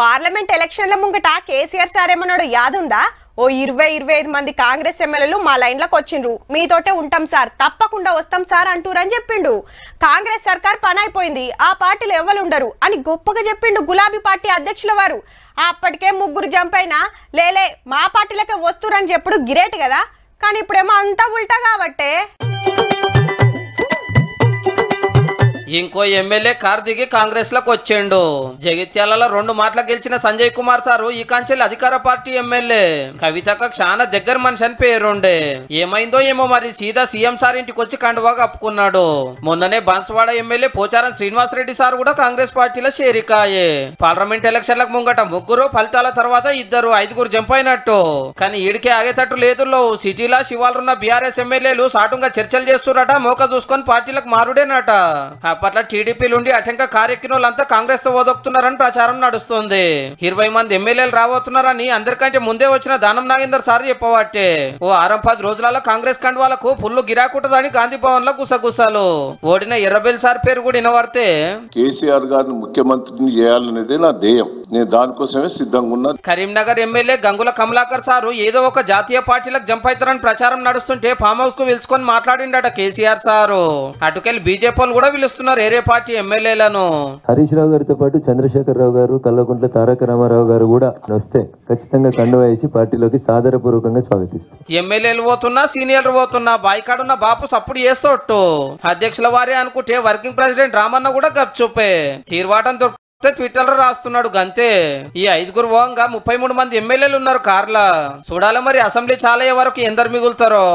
Parliament ఎలక్షన్ల ముంగట KCR sir ఏమన్నాడు యాదుందా? ఓ 20-25 మంది కాంగ్రెస్ ఎమ్మెల్యేలు మా లైన్లకు వచ్చిండ్రు, మీతోటే ఉంటాం సార్, తప్పకుండా వస్తాం సార్ అంటూరని చెప్పిండు. కాంగ్రెస్ సర్కార్ పని అయిపోయింది, ఆ పార్టీలో ఎవరు ఉండరు అని గొప్పగా చెప్పిండు గులాబీ పార్టీ అధ్యక్షుల వారు. అప్పటికే 3 జంప్ అయినా లేలే మా పార్టీలకే వస్తురని చెప్పుడు గిరేట్ కదా. కానీ ఇప్పుడేమో అంతా ఉల్టా కాబట్టే ఇంకో ఎమ్మెల్యే కార్ దిగి కాంగ్రెస్ లకు వచ్చిండు. జగిత్యాలలో 2 మాటలు గెలిచిన సంజయ్ కుమార్ సారు ఈ కాంచెల్ అధికార పార్టీ ఎమ్మెల్యే. కవితకు చాలా దగ్గర మనిషి అని పేరుండే. ఏమైందో ఏమో మరి సీదా సీఎం సార్ ఇంటికి వచ్చి కండువా కప్పుకున్నాడు. మొన్ననే బాన్సువాడ ఎమ్మెల్యే పోచారం శ్రీనివాసరెడ్డి సార్ కూడా కాంగ్రెస్ పార్టీలో చేరికాయే. పార్లమెంట్ ఎలక్షన్లకు ముంగట 3 ఫలితాల తర్వాత 5 జంప్ అయినట్టు. కానీ ఈడికే ఆగేటట్టు లేదులో. సిటీలో శివాలున్న బీఆర్ఎస్ ఎమ్మెల్యేలు సాటుగా చర్చలు చేస్తున్నట, మోక దూసుకొని పార్టీలకు మారుడేనట. అప్పట్లో టీడీపీలుండి అటంక కారెక్కిన వాళ్ళంతా కాంగ్రెస్ తో ఓదొక్కుతున్నారని ప్రచారం నడుస్తుంది. 20 మంది ఎమ్మెల్యేలు రాబోతున్నారని అందరికంటే ముందే వచ్చిన దానం నాగేందర్ సార్ చెప్పబట్టే ఓ 6-10 రోజులలో కాంగ్రెస్ కండువాలకు ఫుల్ గిరాకుంటదని గాంధీ భవన్ లో గుసగుసలు. ఓడిన ఎర్రబెల్ సార్ పేరు కూడా వినవర్తే కేసీఆర్ గారిని ముఖ్యమంత్రిని చేయాలనేదే నా ధ్యేయం. నేను దానికోసమే సిద్ధంగా ఉన్నా. కరీంనగర్ ఎమ్మెల్యే గంగుల కమలాకర్ సారు ఏదో ఒక జాతీయ పార్టీలకు జంప్ అవుతారని ప్రచారం నడుస్తుంటే ఫామ్ హౌస్ కు పిలుచుకొని మాట్లాడిండట కేసీఆర్ సారు. అటుకెళ్ళి బీజేపీ కూడా పిలుస్తున్నారు ఏరే పార్టీ ఎమ్మెల్యేలను. హరీష్ రావు గారితో పాటు చంద్రశేఖర్ రావు గారు, కల్వకుంట్ల తారక రామారావు గారు కూడా వస్తే ఖచ్చితంగా కండువా వేసి పార్టీలోకి సాదరపూర్వకంగా స్వాగతిస్తారు. ఎమ్మెల్యేలు పోతున్నా సీనియర్లు పోతున్నా బాయికాడున్న బాపు సప్పుడు చేస్తోట్టు. అధ్యక్షుల వారే అనుకుంటే వర్కింగ్ ప్రెసిడెంట్ రామన్న కూడా గప్చుపే తీర్వాటం ట్విట్టర్ లో రాస్తున్నాడు గంతే. ఈ 5 పోగా 33 మంది ఎమ్మెల్యేలు ఉన్నారు కార్లా. చూడాలి మరి అసెంబ్లీ చాలా వరకు ఎందరు మిగులుతారో.